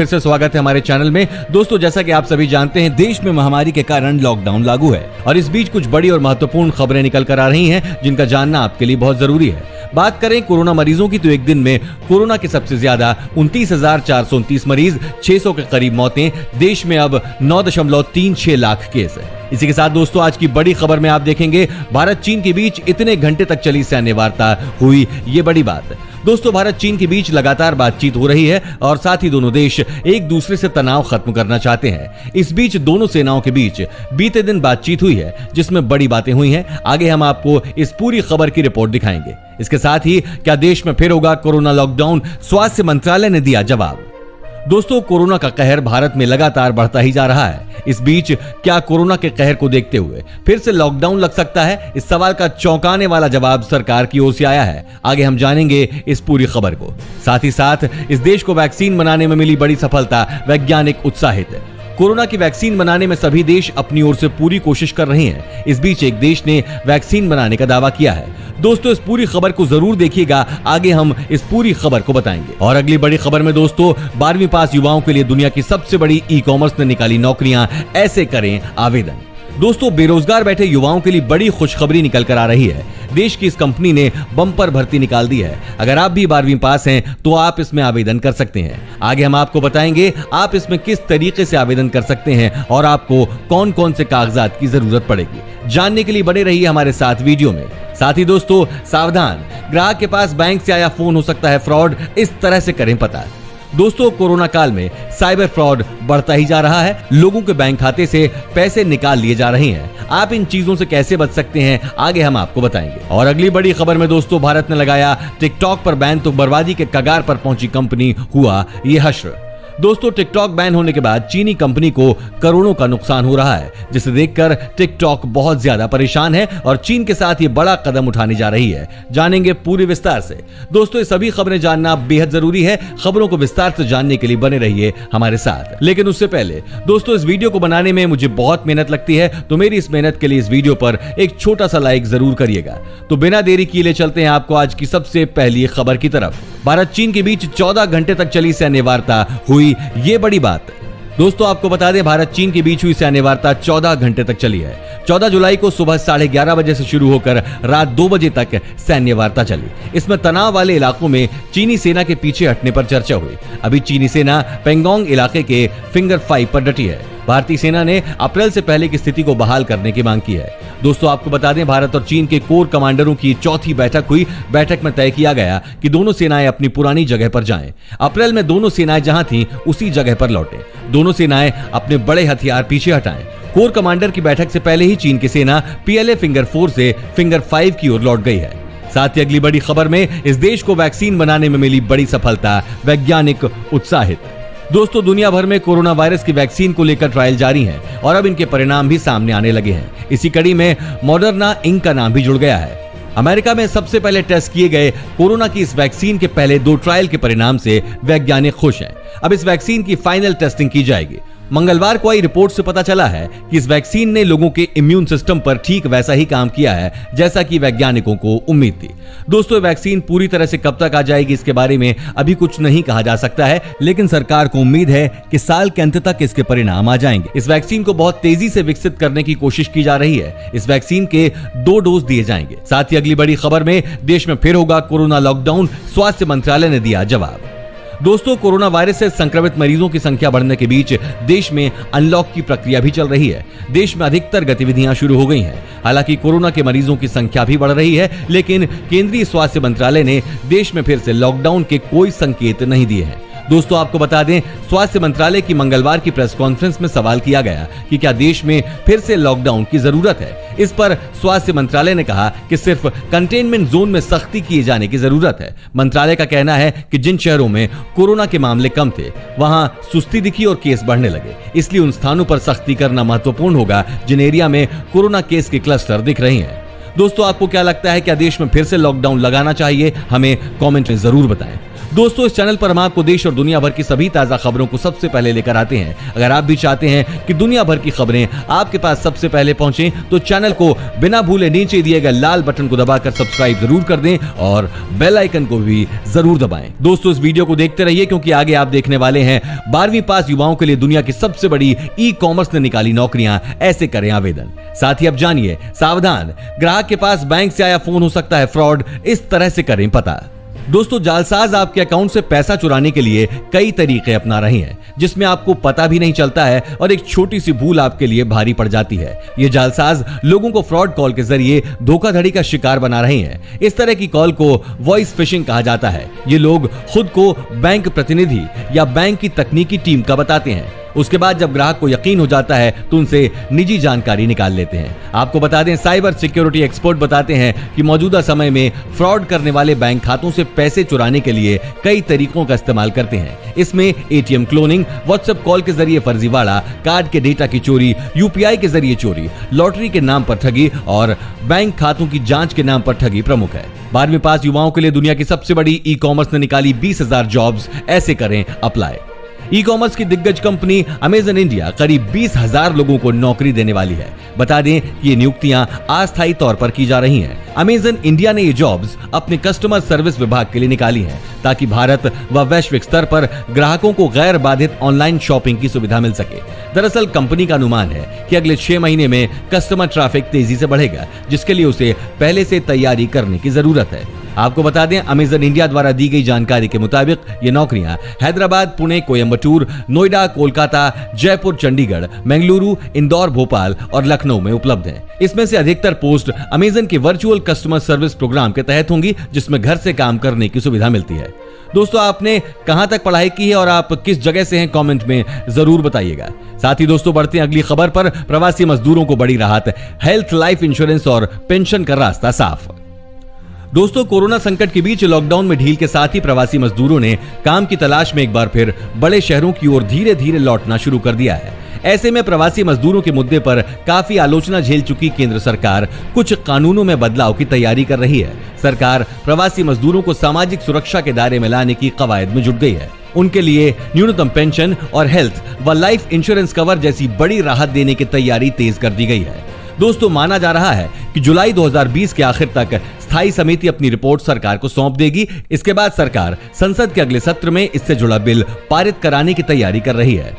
फिर से स्वागत है हमारे चैनल में। दोस्तों, जैसा कि आप सभी जानते हैं, देश में महामारी के कारण लॉकडाउन लागू है और इस बीच कुछ बड़ी और महत्वपूर्ण खबरें निकल कर आ रही हैं जिनका जानना आपके लिए बहुत जरूरी है। बात करें कोरोना मरीजों की तो एक दिन में कोरोना के सबसे ज्यादा 29,429 मरीज, 600 के करीब मौतें, देश में अब 9.36 लाख केस है। इसी के साथ दोस्तों, आज की बड़ी खबर में आप देखेंगे भारत चीन के बीच इतने घंटे तक चली सैन्य वार्ता हुई, ये बड़ी बात है। दोस्तों, भारत चीन के बीच लगातार बातचीत हो रही है और साथ ही दोनों देश एक दूसरे से तनाव खत्म करना चाहते हैं। इस बीच दोनों सेनाओं के बीच बीते दिन बातचीत हुई है जिसमें बड़ी बातें हुई हैं। आगे हम आपको इस पूरी खबर की रिपोर्ट दिखाएंगे। इसके साथ ही क्या देश में फिर होगा कोरोना लॉकडाउन, स्वास्थ्य मंत्रालय ने दिया जवाब। दोस्तों, कोरोना का कहर भारत में लगातार बढ़ता ही जा रहा है। इस बीच क्या कोरोना के कहर को देखते हुए फिर से लॉकडाउन लग सकता है? इस सवाल का चौंकाने वाला जवाब सरकार की ओर से आया है। आगे हम जानेंगे इस पूरी खबर को। साथ ही साथ इस देश को वैक्सीन बनाने में मिली बड़ी सफलता, वैज्ञानिक उत्साहित। कोरोना की वैक्सीन बनाने में सभी देश अपनी ओर से पूरी कोशिश कर रहे हैं। इस बीच एक देश ने वैक्सीन बनाने का दावा किया है। दोस्तों, इस पूरी खबर को जरूर देखिएगा, आगे हम इस पूरी खबर को बताएंगे। और अगली बड़ी खबर में दोस्तों, 12वीं पास युवाओं के लिए दुनिया की सबसे बड़ी ई-कॉमर्स ने निकाली नौकरियां, ऐसे करें आवेदन। दोस्तों, बेरोजगार बैठे युवाओं के लिए बड़ी खुशखबरी निकल कर आ रही है। देश की इस कंपनी ने बम्पर भर्ती निकाल दी है। अगर आप भी 12वीं पास हैं तो आप इसमें आवेदन कर सकते हैं। आगे हम आपको बताएंगे आप इसमें किस तरीके से आवेदन कर सकते हैं और आपको कौन कौन से कागजात की जरूरत पड़ेगी। जानने के लिए बने रहिए हमारे साथ वीडियो में। साथ ही दोस्तों, सावधान, ग्राहक के पास बैंक से आया फोन हो सकता है फ्रॉड, इस तरह से करें पता। दोस्तों, कोरोना काल में साइबर फ्रॉड बढ़ता ही जा रहा है। लोगों के बैंक खाते से पैसे निकाल लिए जा रहे हैं। आप इन चीजों से कैसे बच सकते हैं, आगे हम आपको बताएंगे। और अगली बड़ी खबर में दोस्तों, भारत ने लगाया टिकटॉक पर बैन तो बर्बादी के कगार पर पहुंची कंपनी हुआ ये हश्र। दोस्तों, टिकटॉक बैन होने के बाद चीनी कंपनी को करोड़ों का नुकसान हो रहा है, जिसे देखकर टिकटॉक बहुत ज्यादा परेशान है और चीन के साथ ये बड़ा कदम उठाने जा रही है। जानेंगे पूरे विस्तार से। दोस्तों, ये सभी खबरें जानना बेहद जरूरी है। खबरों को विस्तार से जानने के लिए बने रहिए हमारे साथ। लेकिन उससे पहले दोस्तों, इस वीडियो को बनाने में मुझे बहुत मेहनत लगती है, तो मेरी इस मेहनत के लिए इस वीडियो पर एक छोटा सा लाइक जरूर करिएगा। तो बिना देरी किए ले चलते हैं आपको आज की सबसे पहली खबर की तरफ। भारत चीन के बीच 14 घंटे तक चली सैन्य वार्ता हुई, ये बड़ी बात। दोस्तों, आपको बता दें, भारत चीन के बीच हुई सैन्य वार्ता 14 घंटे तक चली है। 14 जुलाई को सुबह 11:30 बजे से शुरू होकर रात 2 बजे तक सैन्य वार्ता चली। इसमें तनाव वाले इलाकों में चीनी सेना के पीछे हटने पर चर्चा हुई। अभी चीनी सेना पेंगोंग इलाके के फिंगर 5 पर डटी है। भारतीय सेना ने अप्रैल से पहले की स्थिति को बहाल करने की मांग की है। दोस्तों, आपको बता दें, भारत और चीन के कोर कमांडरों की चौथी बैठक हुई। बैठक में तय किया गया कि दोनों सेनाएं अपनी पुरानी जगह पर जाएं। अप्रैल में दोनों सेनाएं जहां थीं उसी जगह पर लौटें। दोनों सेनाएं अपने बड़े हथियार पीछे हटाएं। कोर कमांडर की बैठक से पहले ही चीन की सेना PLA फिंगर 4 से फिंगर 5 की ओर लौट गई है। साथ ही अगली बड़ी खबर में, इस देश को वैक्सीन बनाने में मिली बड़ी सफलता, वैज्ञानिक उत्साहित। दोस्तों, दुनिया भर में कोरोना वायरस की वैक्सीन को लेकर ट्रायल जारी हैं और अब इनके परिणाम भी सामने आने लगे हैं। इसी कड़ी में मॉडर्ना इंक का नाम भी जुड़ गया है। अमेरिका में सबसे पहले टेस्ट किए गए कोरोना की इस वैक्सीन के पहले 2 ट्रायल के परिणाम से वैज्ञानिक खुश हैं। अब इस वैक्सीन की फाइनल टेस्टिंग की जाएगी। मंगलवार को आई रिपोर्ट से पता चला है कि इस वैक्सीन ने लोगों के इम्यून सिस्टम पर ठीक वैसा ही काम किया है जैसा कि वैज्ञानिकों को उम्मीद थी। दोस्तों, वैक्सीन पूरी तरह से कब तक आ जाएगी इसके बारे में अभी कुछ नहीं कहा जा सकता है, लेकिन सरकार को उम्मीद है कि साल के अंत तक इसके परिणाम आ जाएंगे। इस वैक्सीन को बहुत तेजी से विकसित करने की कोशिश की जा रही है। इस वैक्सीन के 2 डोज दिए जाएंगे। साथ ही अगली बड़ी खबर में, देश में फिर होगा कोरोना लॉकडाउन, स्वास्थ्य मंत्रालय ने दिया जवाब। दोस्तों, कोरोना वायरस से संक्रमित मरीजों की संख्या बढ़ने के बीच देश में अनलॉक की प्रक्रिया भी चल रही है। देश में अधिकतर गतिविधियां शुरू हो गई हैं। हालांकि कोरोना के मरीजों की संख्या भी बढ़ रही है, लेकिन केंद्रीय स्वास्थ्य मंत्रालय ने देश में फिर से लॉकडाउन के कोई संकेत नहीं दिए हैं। दोस्तों, आपको बता दें, स्वास्थ्य मंत्रालय की मंगलवार की प्रेस कॉन्फ्रेंस में सवाल किया गया कि क्या देश में फिर से लॉकडाउन की जरूरत है। इस पर स्वास्थ्य मंत्रालय ने कहा कि सिर्फ कंटेनमेंट जोन में सख्ती किए जाने की जरूरत है। मंत्रालय का कहना है कि जिन शहरों में कोरोना के मामले कम थे वहां सुस्ती दिखी और केस बढ़ने लगे, इसलिए उन स्थानों पर सख्ती करना महत्वपूर्ण होगा जिन एरिया में कोरोना केस के क्लस्टर दिख रहे हैं। दोस्तों, आपको क्या लगता है, क्या देश में फिर से लॉकडाउन लगाना चाहिए? हमें कमेंट में जरूर बताएं। दोस्तों, इस चैनल पर हम आपको देश और दुनिया भर की सभी ताजा खबरों को सबसे पहले लेकर आते हैं। अगर आप भी चाहते हैं कि दुनिया भर की खबरें आपके पास सबसे पहले पहुंचे, तो चैनल को बिना भूले नीचे दिए गए लाल बटन को दबाकर सब्सक्राइब जरूर कर दें और बेल आइकन को भी जरूर दबाएं। दोस्तों, इस वीडियो को देखते रहिए क्योंकि आगे आप देखने वाले हैं 12वीं पास युवाओं के लिए दुनिया की सबसे बड़ी ई कॉमर्स ने निकाली नौकरियां, ऐसे करें आवेदन। साथ ही अब जानिए, सावधान, ग्राहक के पास बैंक से आया फोन हो सकता है फ्रॉड, इस तरह से करें पता। दोस्तों, जालसाज आपके अकाउंट से पैसा चुराने के लिए कई तरीके अपना रहे हैं, जिसमें आपको पता भी नहीं चलता है और एक छोटी सी भूल आपके लिए भारी पड़ जाती है। ये जालसाज लोगों को फ्रॉड कॉल के जरिए धोखाधड़ी का शिकार बना रहे हैं। इस तरह की कॉल को वॉइस फिशिंग कहा जाता है। ये लोग खुद को बैंक प्रतिनिधि या बैंक की तकनीकी टीम का बताते हैं। उसके बाद जब ग्राहक को यकीन हो जाता है तो उनसे निजी जानकारी निकाल लेते हैं। आपको बता दें, साइबर सिक्योरिटी एक्सपर्ट बताते हैं कि मौजूदा समय में फ्रॉड करने वाले बैंक खातों से पैसे चुराने के लिए कई तरीकों का इस्तेमाल करते हैं। इसमें एटीएम क्लोनिंग, व्हाट्सएप कॉल के जरिए फर्जीवाड़ा, कार्ड के डेटा की चोरी, यूपीआई के जरिए चोरी, लॉटरी के नाम पर ठगी और बैंक खातों की जांच के नाम पर ठगी प्रमुख है। 12वीं पास युवाओं के लिए दुनिया की सबसे बड़ी ई कॉमर्स ने निकाली 20,000 जॉब्स, ऐसे करें अप्लाई। ई कॉमर्स की दिग्गज कंपनी अमेजन इंडिया करीब 20,000 लोगों को नौकरी देने वाली है। बता दें कि ये नियुक्तियां अस्थायी तौर पर की जा रही हैं। अमेजन इंडिया ने ये जॉब्स अपने कस्टमर सर्विस विभाग के लिए निकाली हैं, ताकि भारत व वैश्विक स्तर पर ग्राहकों को गैर बाधित ऑनलाइन शॉपिंग की सुविधा मिल सके। दरअसल कंपनी का अनुमान है कि अगले 6 महीने में कस्टमर ट्रैफिक तेजी से बढ़ेगा, जिसके लिए उसे पहले से तैयारी करने की जरूरत है। आपको बता दें, अमेजन इंडिया द्वारा दी गई जानकारी के मुताबिक ये नौकरियां हैदराबाद, पुणे, कोयम्बटूर, नोएडा, कोलकाता, जयपुर, चंडीगढ़, बेंगलुरु, इंदौर, भोपाल और लखनऊ में उपलब्ध हैं। इसमें से अधिकतर पोस्ट अमेजन के वर्चुअल कस्टमर सर्विस प्रोग्राम के तहत होंगी, जिसमें घर से काम करने की सुविधा मिलती है। दोस्तों, आपने कहां तक पढ़ाई की है और आप किस जगह से हैं, कमेंट में जरूर बताइएगा। साथ ही दोस्तों, बढ़ते हैं अगली खबर पर। प्रवासी मजदूरों को बड़ी राहत, हेल्थ, लाइफ इंश्योरेंस और पेंशन का रास्ता साफ। दोस्तों, कोरोना संकट के बीच लॉकडाउन में ढील के साथ ही प्रवासी मजदूरों ने काम की तलाश में एक बार फिर बड़े शहरों की ओर धीरे धीरे लौटना शुरू कर दिया है। ऐसे में प्रवासी मजदूरों के मुद्दे पर काफी आलोचना झेल चुकी केंद्र सरकार कुछ कानूनों में बदलाव की तैयारी कर रही है। सरकार प्रवासी मजदूरों को सामाजिक सुरक्षा के दायरे में लाने की कवायद में जुट गई है। उनके लिए न्यूनतम पेंशन और हेल्थ व लाइफ इंश्योरेंस कवर जैसी बड़ी राहत देने की तैयारी तेज कर दी गई है। दोस्तों, माना जा रहा है कि जुलाई 2020 के आखिर तक स्थायी समिति अपनी रिपोर्ट सरकार को सौंप देगी। इसके बाद सरकार संसद के अगले सत्र में इससे जुड़ा बिल पारित कराने की तैयारी कर रही है।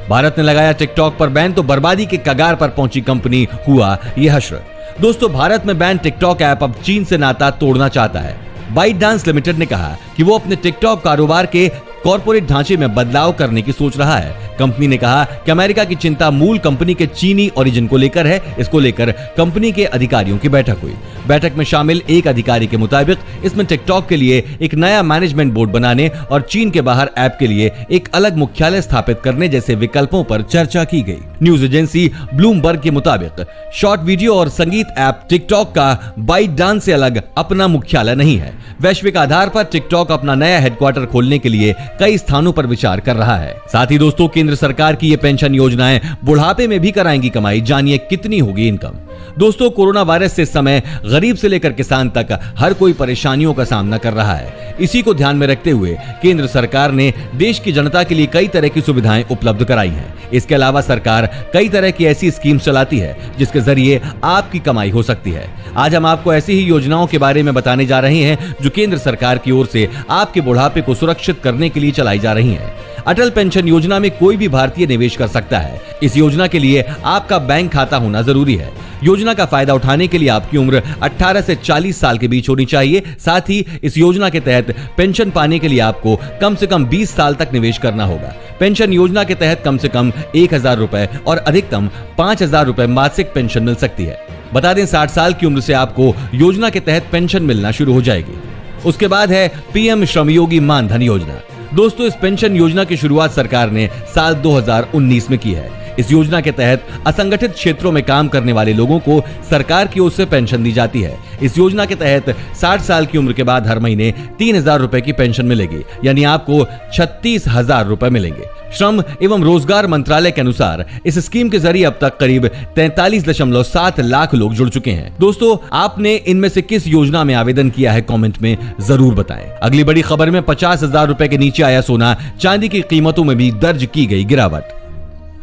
भारत ने लगाया टिकटॉक पर बैन, तो बर्बादी के कगार पर पहुंची कंपनी हुआ यह हश्र। दोस्तों, भारत में बैन टिकटॉक ऐप अब चीन से नाता तोड़ना चाहता है। बाइट डांस लिमिटेड ने कहा कि वो अपने टिकटॉक कारोबार के कॉर्पोरेट ढांचे में बदलाव करने की सोच रहा है। कंपनी ने कहा कि अमेरिका की चिंता मूल कंपनी के चीनी ओरिजिन को लेकर है। इसको लेकर कंपनी के अधिकारियों की बैठक हुई। बैठक में शामिल एक अधिकारी के मुताबिक इसमें टिकटॉक के लिए एक नया मैनेजमेंट बोर्ड बनाने और चीन के बाहर ऐप के लिए एक अलग मुख्यालय स्थापित करने जैसे विकल्पों पर चर्चा की गई। न्यूज एजेंसी ब्लूमबर्ग के मुताबिक शॉर्ट वीडियो और संगीत ऐप टिकटॉक का बाइट डांस से अलग अपना मुख्यालय नहीं है। वैश्विक आधार पर टिकटॉक अपना नया हेडक्वार्टर खोलने के लिए कई स्थानों पर विचार कर रहा है। साथ ही दोस्तों, केंद्र सरकार की ये पेंशन योजनाएं बुढ़ापे में भी कराएंगी कमाई। जानिए कितनी होगी इनकम। दोस्तों, कोरोना वायरस से इस समय गरीब से लेकर किसान तक हर कोई परेशानियों का सामना कर रहा है। इसी को ध्यान में रखते हुए केंद्र सरकार ने देश की जनता के लिए कई तरह की सुविधाएं उपलब्ध कराई हैं। इसके अलावा सरकार कई तरह की ऐसी स्कीम चलाती है जिसके जरिए आपकी कमाई हो सकती है। आज हम आपको ऐसी ही योजनाओं के बारे में बताने जा रहे हैं जो केंद्र सरकार की ओर से आपके बुढ़ापे को सुरक्षित करने के लिए चलाई जा रही हैं। अटल पेंशन योजना में कोई भी भारतीय निवेश कर सकता है। इस योजना के लिए आपका बैंक खाता होना जरूरी है। योजना का फायदा उठाने के लिए आपकी उम्र 18 से 40 साल के बीच होनी चाहिए। साथ ही इस योजना के तहत पेंशन पाने के लिए आपको कम से कम 20 साल तक निवेश करना होगा। पेंशन योजना के तहत कम से कम 1,000 रुपए और अधिकतम 5,000 रुपए मासिक पेंशन मिल सकती है। बता दें, 60 साल की उम्र से आपको योजना के तहत पेंशन मिलना शुरू हो जाएगी। उसके बाद है पीएम श्रमयोगी मानधन योजना। दोस्तों, इस पेंशन योजना की शुरुआत सरकार ने साल 2019 में की है। इस योजना के तहत असंगठित क्षेत्रों में काम करने वाले लोगों को सरकार की ओर से पेंशन दी जाती है। इस योजना के तहत 60 साल की उम्र के बाद हर महीने 3,000 रुपए की पेंशन मिलेगी, यानी आपको 36,000 रुपए मिलेंगे। श्रम एवं रोजगार मंत्रालय के अनुसार इस स्कीम के जरिए अब तक करीब 43.7 लाख लोग जुड़ चुके हैं। दोस्तों, आपने इनमें से किस योजना में आवेदन किया है, कमेंट में जरूर बताएं। अगली बड़ी खबर में 50,000 रुपए के नीचे आया सोना, चांदी की कीमतों में भी दर्ज की गई गिरावट।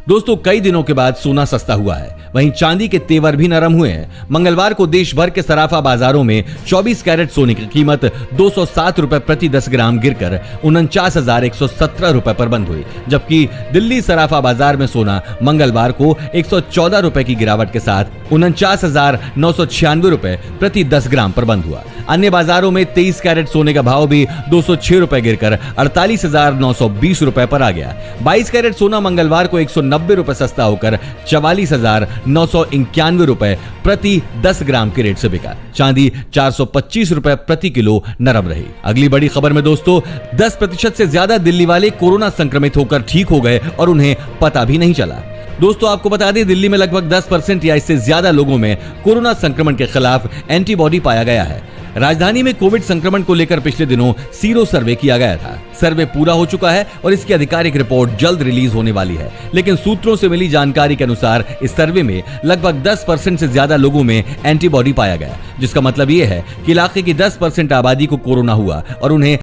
दोस्तों, कई दिनों के बाद सोना सस्ता हुआ है, वहीं चांदी के तेवर भी नरम हुए हैं। मंगलवार को देश भर के सराफा बाजारों में 24 कैरेट सोने की कीमत 207 रुपए प्रति 10 ग्राम गिरकर 49,117 रुपए पर बंद हुई, जबकि दिल्ली सराफा बाजार में सोना मंगलवार को 114 रुपए की गिरावट के साथ 49,996 रुपए प्रति 10 ग्राम पर बंद हुआ। अन्य बाजारों में 23 कैरेट सोने का भाव भी 206 रुपए गिरकर 48,920 रुपए पर आ गया। 22 कैरेट सोना मंगलवार को 190 रुपए सस्ता होकर 44,991 रुपए प्रति 10 ग्राम के रेट से बिका। चांदी 425 रुपए प्रति किलो नरम रही। अगली बड़ी खबर में दोस्तों, 10% से ज्यादा दिल्ली वाले कोरोना संक्रमित होकर ठीक हो गए और उन्हें पता भी नहीं चला। दोस्तों, आपको बता दें, दिल्ली में लगभग 10% या इससे ज्यादा लोगों में कोरोना संक्रमण के खिलाफ एंटीबॉडी पाया गया है। राजधानी में कोविड संक्रमण को लेकर पिछले दिनों सीरो सर्वे किया गया था। सर्वे पूरा हो चुका है और इसकी आधिकारिक रिपोर्ट जल्द रिलीज होने वाली है, लेकिन सूत्रों से मिली जानकारी के अनुसार इस सर्वे में लगभग 10% से ज्यादा लोगों में एंटीबॉडी पाया गया, जिसका मतलब यह है कि इलाके की 10% आबादी को कोरोना हुआ और उन्हें